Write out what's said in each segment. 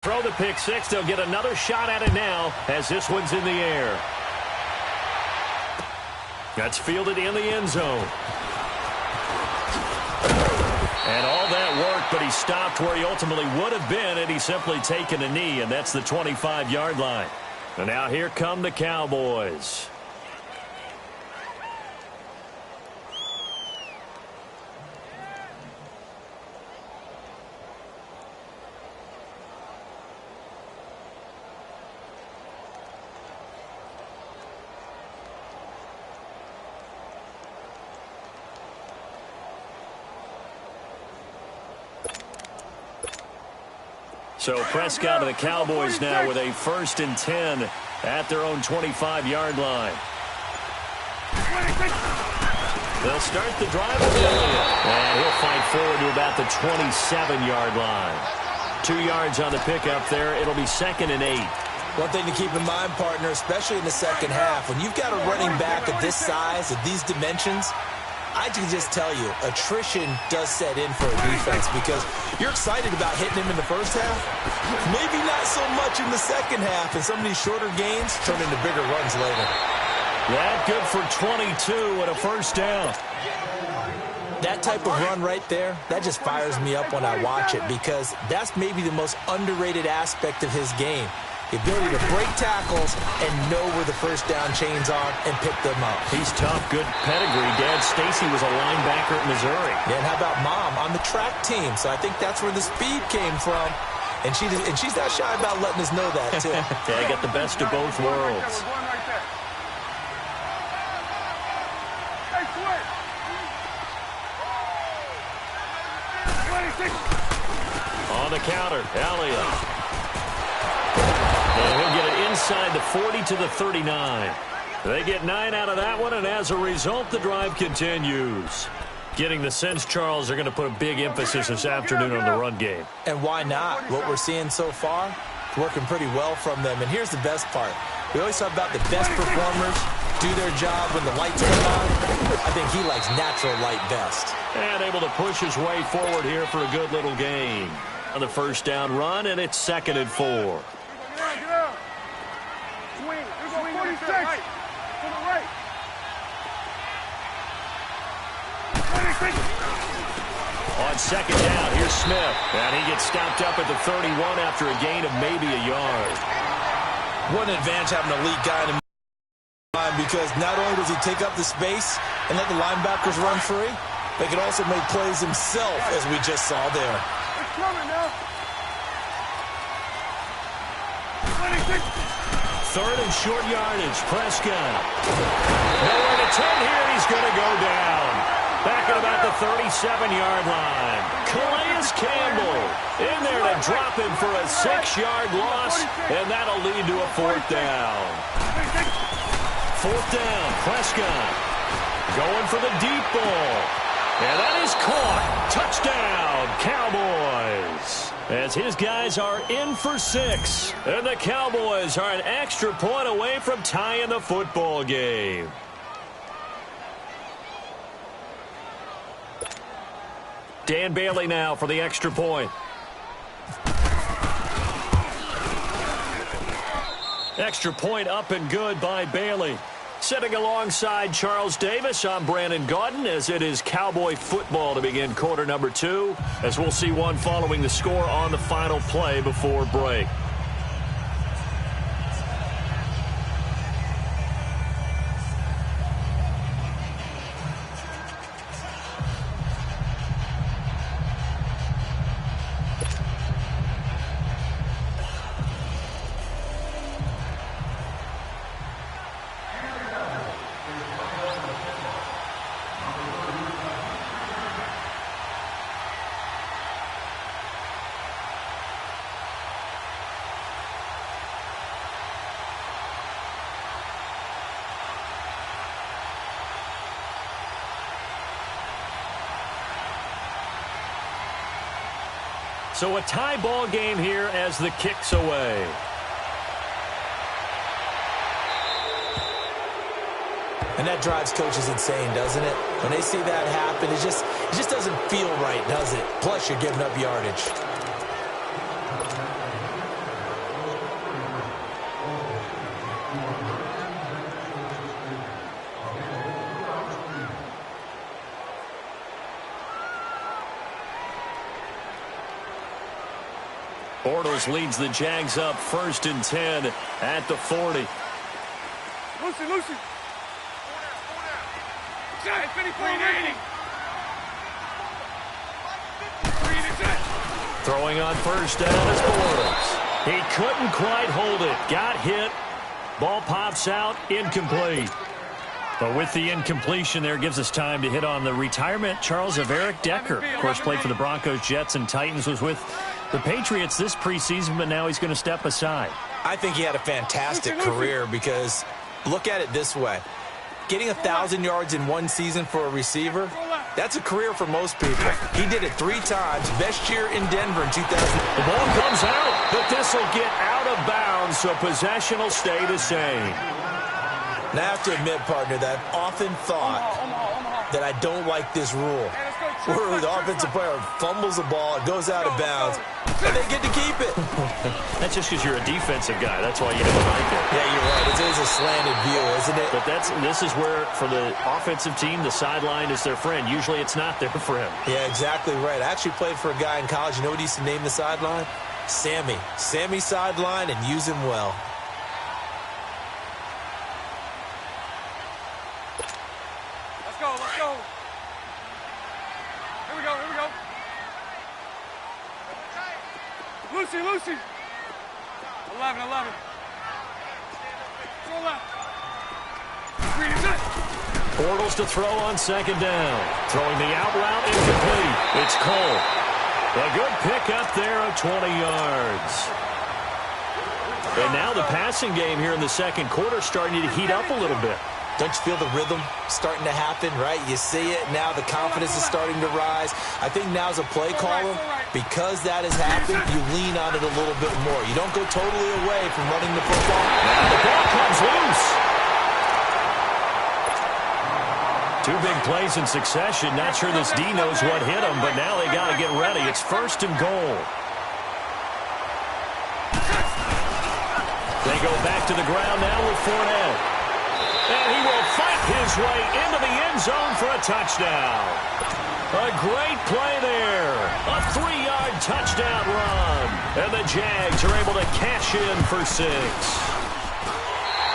Throw the pick six. They'll get another shot at it now as this one's in the air. That's fielded in the end zone. And all that worked, but he stopped where he ultimately would have been had he simply taken a knee, and that's the 25-yard line. And now here come the Cowboys. So Prescott and the Cowboys now with a 1st and 10 at their own 25-yard line. They'll start the drive with Elliott. And he'll fight forward to about the 27-yard line. 2 yards on the pickup there. It'll be 2nd and 8. One thing to keep in mind, partner, especially in the second half, when you've got a running back of this size, of these dimensions, I can just tell you, attrition does set in for a defense because you're excited about hitting him in the first half. Maybe not so much in the second half, and some of these shorter gains turn into bigger runs later. That good for 22 and a first down. That type of run right there, that just fires me up when I watch it because that's maybe the most underrated aspect of his game. The ability to break tackles and know where the first down chains are and pick them up. He's tough, good pedigree. Dad Stacy was a linebacker at Missouri. Yeah, and how about Mom on the track team? So I think that's where the speed came from. And she's not shy about letting us know that, too. Yeah, got the best of both worlds. On the counter, Elliott. And he'll get it inside the 40 to the 39. They get 9 out of that one, and as a result, the drive continues. Getting the sense, Charles, they're going to put a big emphasis this afternoon on the run game. And why not? What we're seeing so far, working pretty well from them. And here's the best part. We always talk about the best performers do their job when the lights come on. I think he likes natural light best. And able to push his way forward here for a good little gain. On the first down run, and it's 2nd and 4. On 2nd down, here's Smith. And he gets stopped up at the 31 after a gain of maybe a yard. What an advantage having a lead guy in the line because not only does he take up the space and let the linebackers run free, they can also make plays himself, as we just saw there. Third and short yardage, Prescott. Nowhere to turn here, he's going to go down. Back at about the 37-yard line. Calais Campbell in there to drop him for a 6-yard loss, and that'll lead to a 4th down. 4th down, Prescott going for the deep ball. And that is caught. Touchdown, Cowboys. As his guys are in for 6. And the Cowboys are an extra point away from tying the football game. Dan Bailey now for the extra point. Extra point up and good by Bailey. Sitting alongside Charles Davis, I'm Brandon Gaudin as it is Cowboy football to begin quarter number 2, as we'll see one following the score on the final play before break. So a tie ball game here as the kick's away. And that drives coaches insane, doesn't it? When they see that happen, it just doesn't feel right, does it? Plus, you're giving up yardage. Bortles leads the Jags up 1st and 10 at the 40. Lucy. Throwing on 1st down is Bortles. He couldn't quite hold it. Got hit. Ball pops out. Incomplete. But with the incompletion there, gives us time to hit on the retirement, Charles, of Eric Decker. Of course, played for the Broncos, Jets, and Titans, was with the Patriots this preseason, but now he's going to step aside. I think he had a fantastic career because look at it this way. Getting 1,000 yards in one season for a receiver, that's a career for most people. He did it 3 times. Best year in Denver in 2000. The ball comes out, but this will get out of bounds, so possession will stay the same. Now, I have to admit, partner, that I've often thought that I don't like this rule, where the offensive player fumbles the ball, it goes out of bounds, and they get to keep it. That's just because you're a defensive guy. That's why you don't like it. Yeah, you're right. It is a slanted view, isn't it? But this is where, for the offensive team, the sideline is their friend. Usually it's not their friend. Yeah, exactly right. I actually played for a guy in college. You know what he used to name the sideline? Sammy. Sammy sideline, and use him well. Let's go. Here we go. Lucy. 11. Go left. Bortles to throw on 2nd down. Throwing the out route, incomplete. It's Cole. A good pickup there of 20 yards. And now the passing game here in the 2nd quarter starting to heat up a little bit. Don't you feel the rhythm starting to happen, right? You see it. Now the confidence is starting to rise. I think now as a play caller, because that has happened, you lean on it a little bit more. You don't go totally away from running the football. Now the ball comes loose. 2 big plays in succession. Not sure this D knows what hit him, but now they got to get ready. It's 1st and goal. They go back to the ground now with Fournette. And he will fight his way into the end zone for a touchdown. A great play there. A 3-yard touchdown run. And the Jags are able to cash in for 6.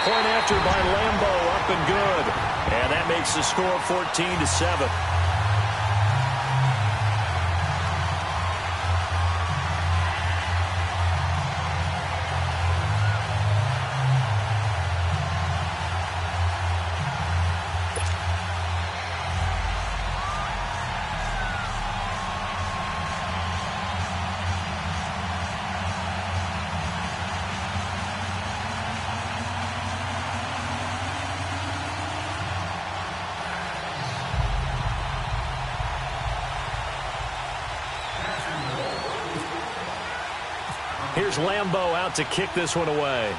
Point after by Lambo, up and good. And that makes the score 14-7. Here's Lambo out to kick this one away.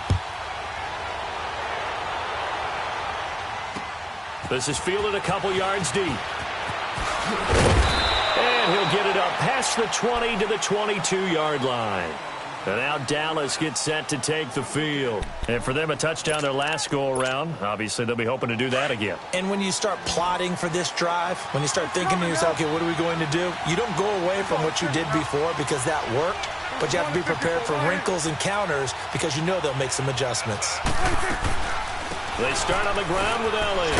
This is fielded a couple yards deep. And he'll get it up past the 20 to the 22-yard line. And now Dallas gets set to take the field. And for them, a touchdown their last go-around. Obviously, they'll be hoping to do that again. And when you start plotting for this drive, when you start thinking to yourself, okay, what are we going to do? You don't go away from what you did before because that worked. But you have to be prepared for wrinkles and counters because you know they'll make some adjustments. They start on the ground with Elliott.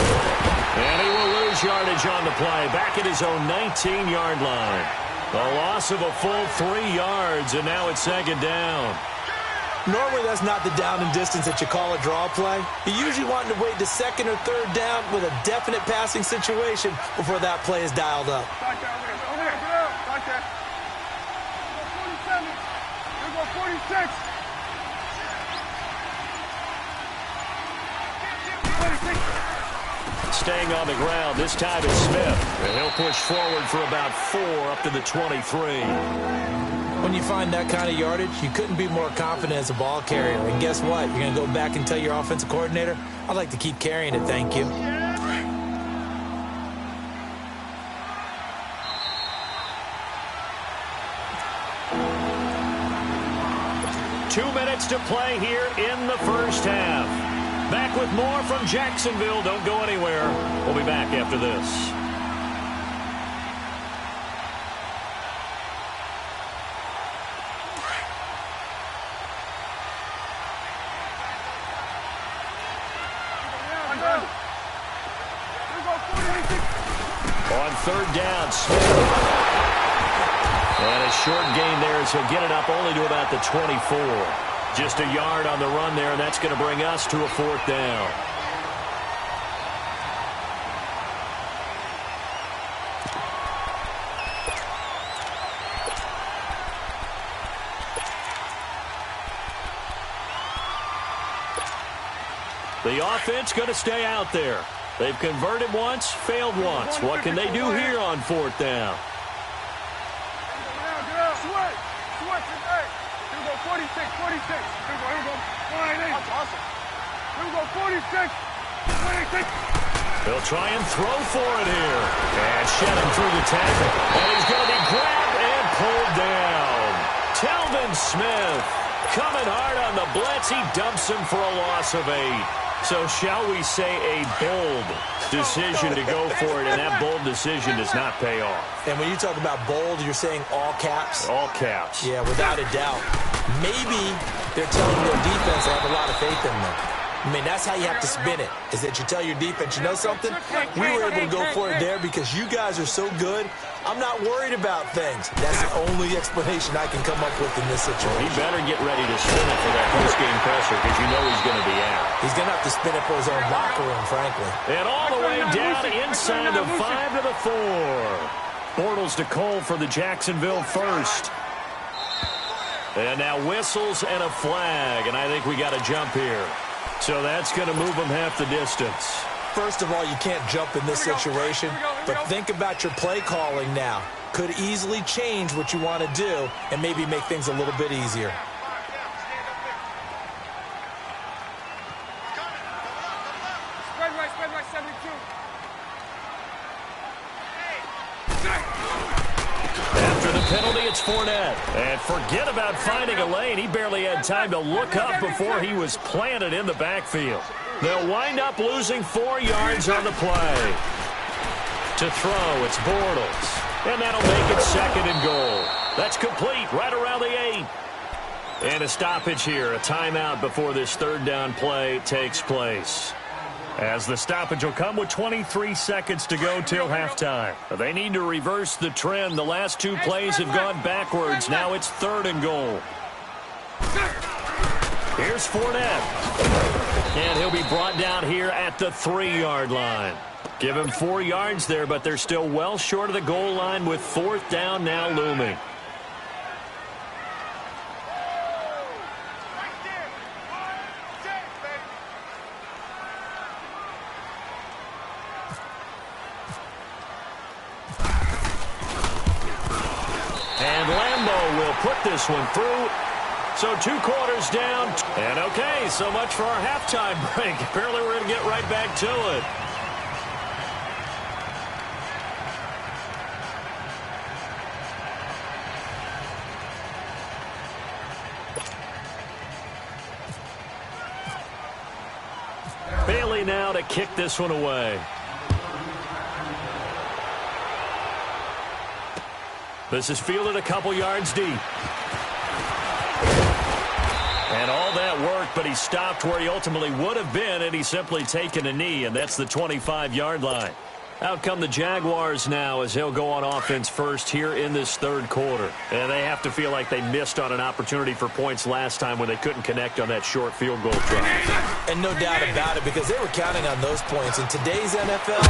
And he will lose yardage on the play. Back at his own 19-yard line. A loss of a full 3 yards, and now it's 2nd down. Normally that's not the down and distance that you call a draw play. You're usually wanting to wait to 2nd or 3rd down with a definite passing situation before that play is dialed up. Staying on the ground, this time is Smith. And he'll push forward for about 4 up to the 23. When you find that kind of yardage, you couldn't be more confident as a ball carrier. And guess what? You're going to go back and tell your offensive coordinator, I'd like to keep carrying it, thank you. Two minutes to play here in the first half. Back with more from Jacksonville. Don't go anywhere. We'll be back after this. third down. Smith. And a short gain there as he'll get it up only to about the 24. Just a yard on the run there, and that's going to bring us to a fourth down. The offense going to stay out there. They've converted once, failed once. What can they do here on fourth down? Here we go, 46. Here we go. That's awesome. Here we go, 46. They'll try and throw for it here. And shed him through the tackle. And he's going to be grabbed and pulled down. Tljsr2live coming hard on the blitz. He dumps him for a loss of 8. So shall we say a bold decision to go for it, and that bold decision does not pay off. And when you talk about bold, you're saying all caps? All caps. Yeah, without a doubt. Maybe they're telling their defense they have a lot of faith in them. I mean, that's how you have to spin it, is that you tell your defense, you know something? We were able to go for it there because you guys are so good. I'm not worried about things. That's the only explanation I can come up with in this situation. He better get ready to spin it for that post-game presser because you know he's going to be out. He's going to have to spin it for his own locker room, frankly. And all the way down inside the 5 to the 4. Bortles to Cole for the Jacksonville first. And now whistles and a flag, and I think we got a jump here. So that's going to move them half the distance. First of all, you can't jump in this situation, but think about your play calling now. Could easily change what you want to do and maybe make things a little bit easier. Spread right, 72. After the penalty, it's Fournette. And forget about finding a lane. He barely had time to look up before he was planted in the backfield. They'll wind up losing 4 yards on the play. To throw, it's Bortles. And that'll make it 2nd and goal. That's complete right around the 8. And a stoppage here, a timeout before this third down play takes place. As the stoppage will come with 23 seconds to go till halftime. They need to reverse the trend. The last 2 plays have gone backwards. Now it's 3rd and goal. Here's Fournette. And he'll be brought down here at the 3-yard line. Give him 4 yards there, but they're still well short of the goal line with 4th down now looming. And Lambeau will put this one through. So 2 quarters down. And okay, so much for our halftime break. Apparently we're going to get right back to it. Bailey now to kick this one away. This is fielded a couple yards deep. And all that worked, but he stopped where he ultimately would have been, and he's simply taken a knee, and that's the 25-yard line. Out come the Jaguars now as they'll go on offense first here in this 3rd quarter. And they have to feel like they missed on an opportunity for points last time when they couldn't connect on that short field goal try. And no doubt about it, because they were counting on those points. In today's NFL,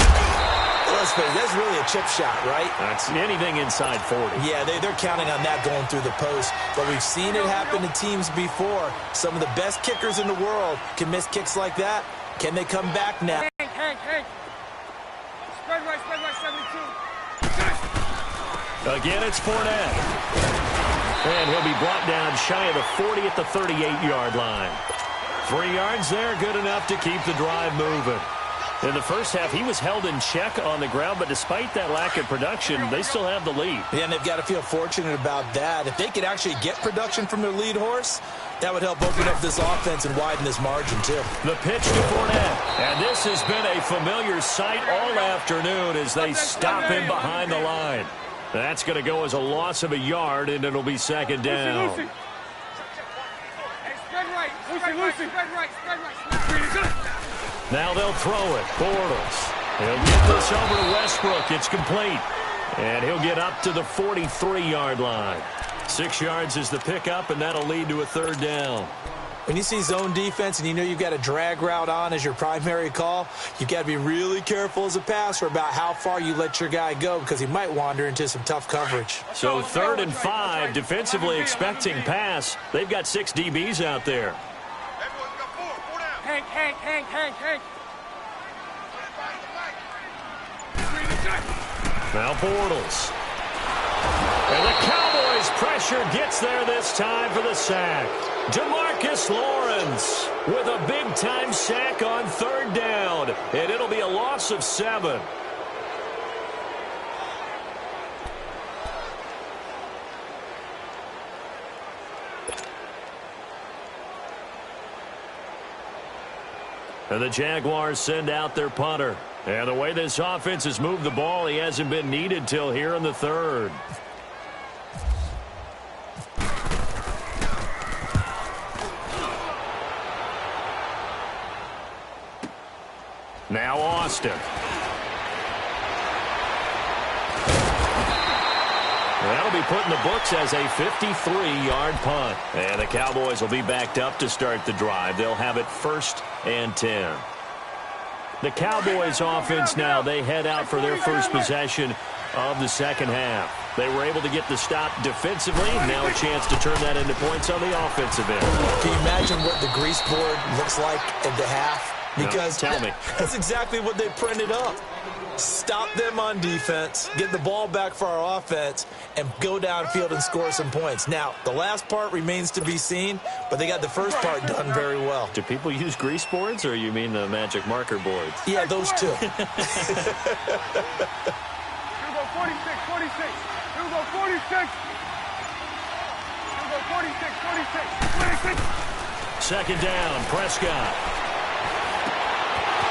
let's face it, that's really a chip shot, right? That's anything inside 40. Yeah, they're counting on that going through the post. But we've seen it happen to teams before. Some of the best kickers in the world can miss kicks like that. Can they come back now? Hank. Spread right, 72. Again, it's Fournette. And he'll be brought down shy of the 40 at the 38-yard line. 3 yards there, good enough to keep the drive moving. In the first half, he was held in check on the ground, but despite that lack of production, they still have the lead. Yeah, and they've got to feel fortunate about that. If they could actually get production from their lead horse, that would help open up this offense and widen this margin, too. The pitch to Fournette. And this has been a familiar sight all afternoon as they stop him behind the line. That's going to go as a loss of a yard, and it'll be 2nd down. Lucy. Hey, spread right. Lucy. Now they'll throw it. Bortles. He'll get this over to Westbrook. It's complete. And he'll get up to the 43-yard line. 6 yards is the pickup, and that'll lead to a third down. When you see zone defense and you know you've got a drag route on as your primary call, you've got to be really careful as a passer about how far you let your guy go because he might wander into some tough coverage. So 3rd and 5, defensively expecting pass. They've got 6 DBs out there. Hank. Now Bortles. And the Cowboys' pressure gets there this time for the sack. DeMarcus Lawrence with a big-time sack on 3rd down. And it'll be a loss of 7. And the Jaguars send out their punter. And the way this offense has moved the ball, he hasn't been needed till here in the 3rd. Now Austin. That'll be put in the books as a 53-yard punt. And the Cowboys will be backed up to start the drive. They'll have it 1st and 10. The Cowboys offense now, they head out for their first possession of the second half. They were able to get the stop defensively. Now a chance to turn that into points on the offensive end. Can you imagine what the grease board looks like at the half? Because no, tell me. That's exactly what they printed up. Stop them on defense, get the ball back for our offense, and go downfield and score some points. Now, the last part remains to be seen, but they got the first part done very well. Do people use grease boards, or you mean the magic marker boards? Yeah, those two. Here we go, 46. Here we go, 46. Here we go, 46. 2nd down, Prescott.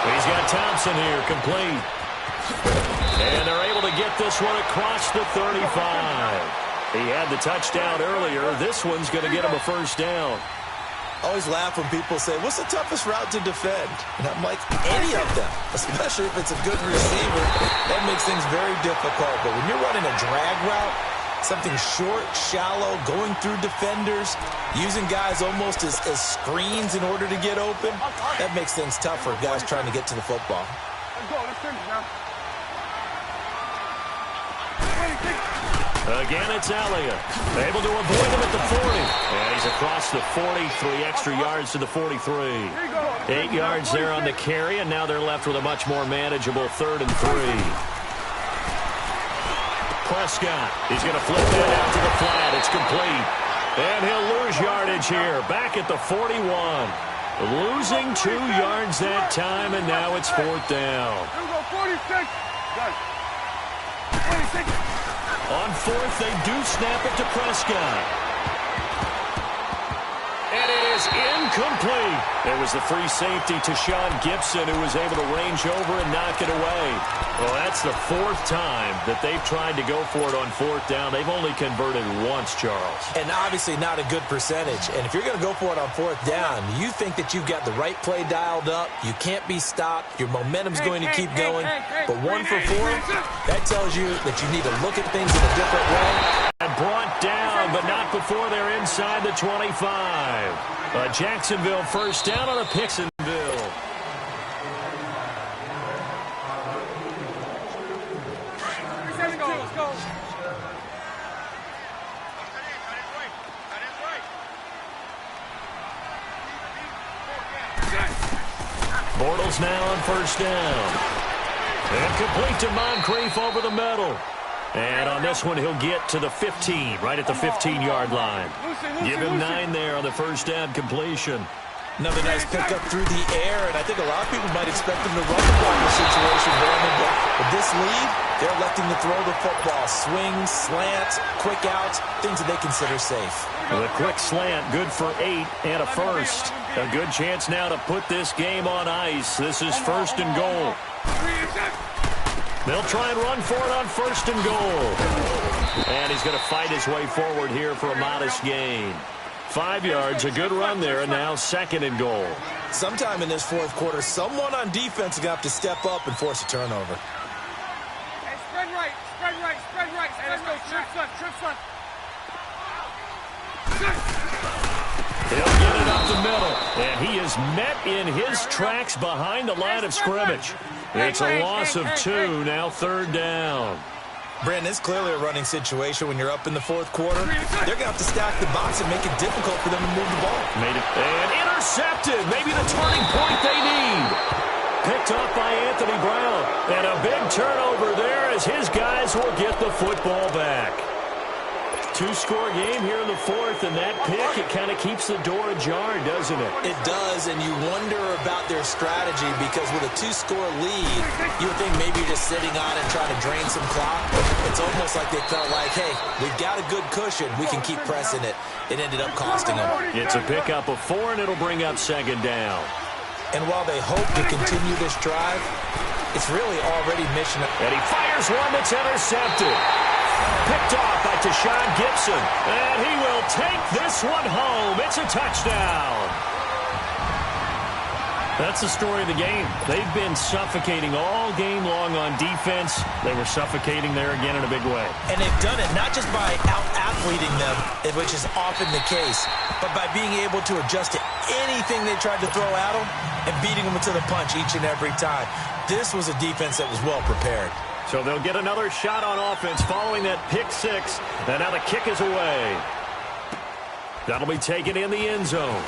He's got Thompson here, complete. And they're able to get this one across the 35. He had the touchdown earlier. This one's going to get him a 1st down. I always laugh when people say, what's the toughest route to defend? And I'm like, any of them, especially if it's a good receiver. That makes things very difficult. But when you're running a drag route, something short, shallow, going through defenders, using guys almost as screens in order to get open, that makes things tough for guys trying to get to the football. Let's go. Let's finish now. Again, it's Elliott. Able to avoid him at the 40. And he's across the 40, 3 extra yards to the 43. 8 yards there on the carry, and now they're left with a much more manageable 3rd and 3. Prescott, he's going to flip that out to the flat. It's complete. And he'll lose yardage here, back at the 41. Losing 2 yards that time, and now it's 4th down. Here we go, 46. Got it. 26. On 4th, they do snap it to Prescott. And it is incomplete. It was the free safety to Sean Gibson who was able to range over and knock it away. Well, that's the 4th time that they've tried to go for it on 4th down. They've only converted once, Charles. And obviously not a good percentage. And if you're going to go for it on 4th down, you think that you've got the right play dialed up. You can't be stopped. Your momentum's going to keep going. But 1 for 4, that tells you that you need to look at things in a different way. And brought down, but not before they're inside the 25. Jacksonville 1st down on a Pixonville. Let's go. Bortles now on 1st down. And complete to Moncrief over the middle. And on this one, he'll get to the 15, right at the 15-yard line. Give him 9 there on the 1st down completion. Another nice pickup through the air, and I think a lot of people might expect him to run the ball in this situation, Brandon, but with this lead, they're electing to throw the football. Swings, slants, quick outs, things that they consider safe. The quick slant, good for 8 and a 1st. A good chance now to put this game on ice. This is 1st and goal. They'll try and run for it on 1st and goal. And he's going to fight his way forward here for a modest gain. 5 yards, a good run there, and now 2nd and goal. Sometime in this fourth quarter, someone on defense is going to have to step up and force a turnover. Hey, spread right, spread right, spread right. Hey, let's go, trips left, trips left. He'll get it up the middle, and he is met in his tracks behind the line of scrimmage. It's a loss of 2, now 3rd down. Brandon, it's clearly a running situation when you're up in the fourth quarter. They're going to have to stack the box and make it difficult for them to move the ball. Made it, and intercepted. Maybe the turning point they need. Picked up by Anthony Brown. And a big turnover there as his guys will get the football back. 2-score game here in the fourth, and that pick, it kind of keeps the door ajar, doesn't it? It does, and you wonder about their strategy because with a 2-score lead, you would think maybe you're just sitting on and trying to drain some clock. It's almost like they felt like, hey, we've got a good cushion. We can keep pressing it. It ended up costing them. It's a pickup of 4, and it'll bring up 2nd down. And while they hope to continue this drive, it's really already mission. And he fires one that's intercepted. Picked off by Tljsr2live Gibson, and he will take this one home. It's a touchdown. That's the story of the game. They've been suffocating all game long on defense. They were suffocating there again in a big way. And they've done it not just by out-athleting them, which is often the case, but by being able to adjust to anything they tried to throw at them and beating them to the punch each and every time. This was a defense that was well prepared. So they'll get another shot on offense following that pick 6. And now the kick is away. That'll be taken in the end zone.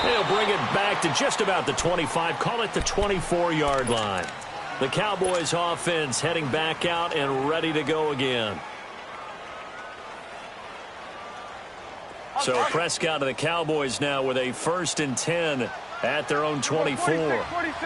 They'll bring it back to just about the 25. Call it the 24-yard line. The Cowboys offense heading back out and ready to go again. So Prescott and the Cowboys now with a 1st and 10 at their own 24. 46.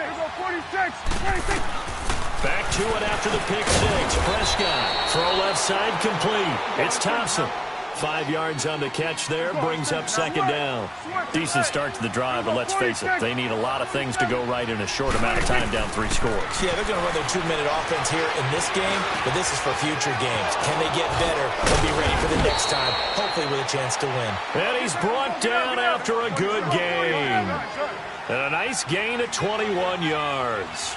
Back to it after the pick 6. Prescott, throw left side complete. It's Thompson. 5 yards on the catch there, brings up 2nd down. Decent start to the drive, but let's face it, they need a lot of things to go right in a short amount of time down 3 scores. Yeah, they're going to run their 2-minute offense here in this game, but this is for future games. Can they get better and be ready for the next time, hopefully with a chance to win? And he's brought down after a good game. And a nice gain of 21 yards.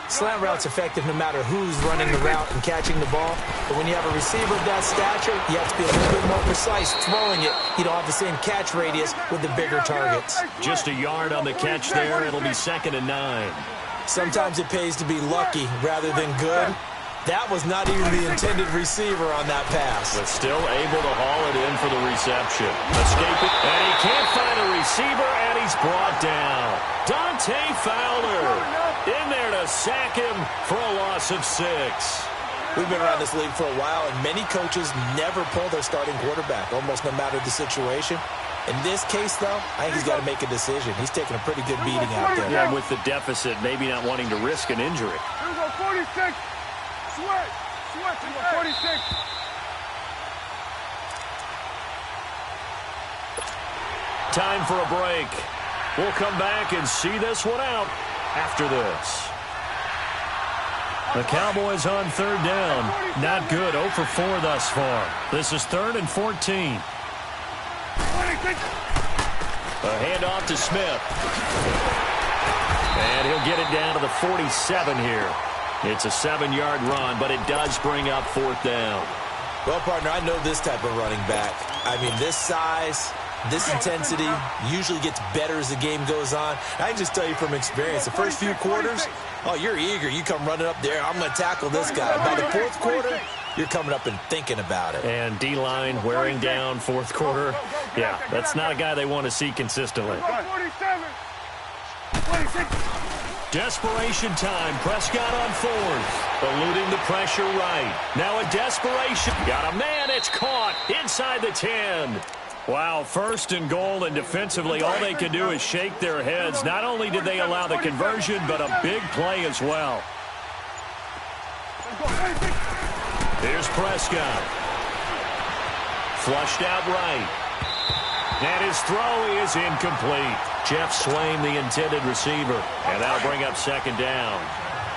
Slant route's effective no matter who's running the route and catching the ball. But when you have a receiver of that stature, you have to be a little bit more precise throwing it. You don't have the same catch radius with the bigger targets. Just a yard on the catch there. It'll be 2nd and 9. Sometimes it pays to be lucky rather than good. That was not even the intended receiver on that pass. But still able to haul it in for the reception. Escaping. And he can't find a receiver, and he's brought down. Dante Fowler in there to sack him for a loss of 6. We've been around this league for a while, and many coaches never pull their starting quarterback, almost no matter the situation. In this case, though, I think he's got to make a decision. He's taking a pretty good beating out there. Yeah, with the deficit, maybe not wanting to risk an injury. Here we go, 46. Sweat. Sweat. Here we go, 46. Time for a break. We'll come back and see this one out after this. The Cowboys on 3rd down. Not good. 0 for 4 thus far. This is 3rd and 14. A handoff to Smith. And he'll get it down to the 47 here. It's a 7-yard run, but it does bring up 4th down. Well, partner, I know this type of running back. I mean, this size, this intensity usually gets better as the game goes on. I can just tell you from experience, the first few quarters, oh, you're eager. You come running up there. I'm going to tackle this guy. By the 4th quarter, you're coming up and thinking about it. And D-line wearing down 4th quarter. Yeah, that's not a guy they want to see consistently. 47. 26. Desperation time. Prescott on 4th. Eluding the pressure right. Now a desperation. Got a man. It's caught inside the 10. Wow, 1st and goal, and defensively all they can do is shake their heads. Not only did they allow the conversion, but a big play as well. Here's Prescott. Flushed out right. And his throw is incomplete. Jeff Swain, the intended receiver. And that'll bring up 2nd down.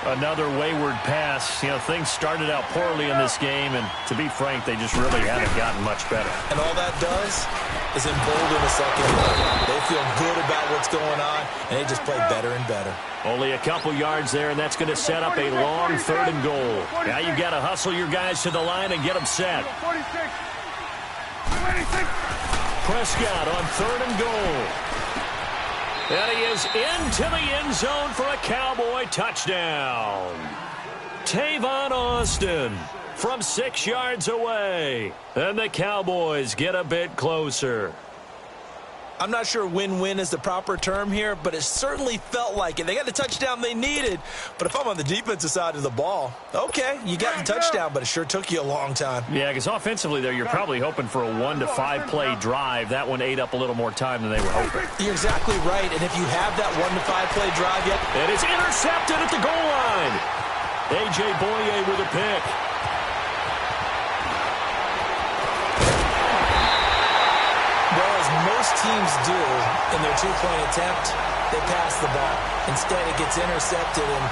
Another wayward pass. You know, things started out poorly in this game, and to be frank, they just really haven't gotten much better. And all that does is embolden the secondary. They feel good about what's going on, and they just play better and better. Only a couple yards there, and that's going to set up a long 3rd and goal. Now you've got to hustle your guys to the line and get them set. 46. Prescott on 3rd and goal. And he is into the end zone for a Cowboy touchdown. Tavon Austin from 6 yards away. And the Cowboys get a bit closer. I'm not sure win-win is the proper term here, but it certainly felt like it. They got the touchdown they needed, but if I'm on the defensive side of the ball, okay, you got the touchdown, but it sure took you a long time. Yeah, because offensively there, you're probably hoping for a 1 to 5 play drive. That one ate up a little more time than they were hoping. You're exactly right, and if you have that 1 to 5 play drive yet, and it's intercepted at the goal line. A.J. Boye with a pick. Most teams do in their 2-point attempt, they pass the ball. Instead, it gets intercepted, and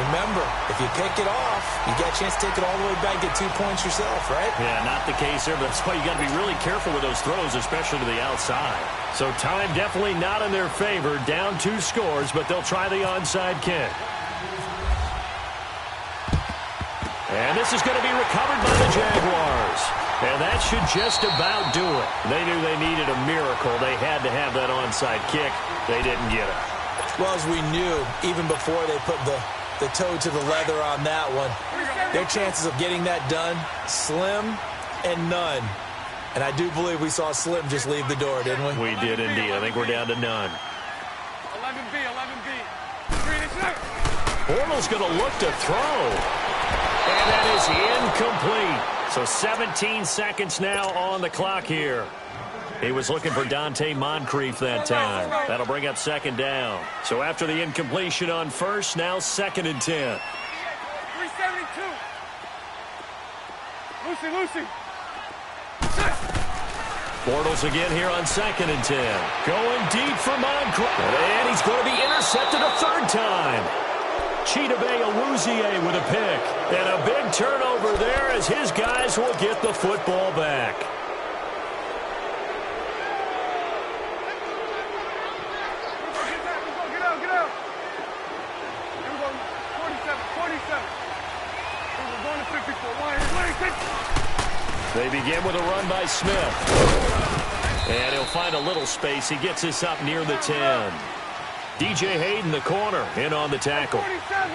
remember, if you pick it off, you got a chance to take it all the way back, get 2 points yourself, right? Yeah, not the case here, but that's why you got to be really careful with those throws, especially to the outside. So time definitely not in their favor, down 2 scores, but they'll try the onside kick. And this is going to be recovered by the Jaguars. And that should just about do it. They knew they needed a miracle. They had to have that onside kick. They didn't get it. Well, as we knew, even before they put the toe to the leather on that one, their chances of getting that done, slim and none. And I do believe we saw Slim just leave the door, didn't we? We did indeed. I think we're down to none. 11B. Bortles going to look to throw. And that is incomplete. So 17 seconds now on the clock here. He was looking for Dante Moncrief that time. That'll bring up 2nd down. So after the incompletion on 1st, now 2nd and 10. 372. Lucy. Bortles again here on 2nd and 10. Going deep for Moncrief. And he's going to be intercepted a 3rd time. Chidobe Awuzie with a pick. And a big turnover there as his guys will get the football back. Get out. Here we go. 47. We're going to 54. They begin with a run by Smith. And he'll find a little space. He gets us up near the 10. DJ Hayden, the corner, in on the tackle. 47.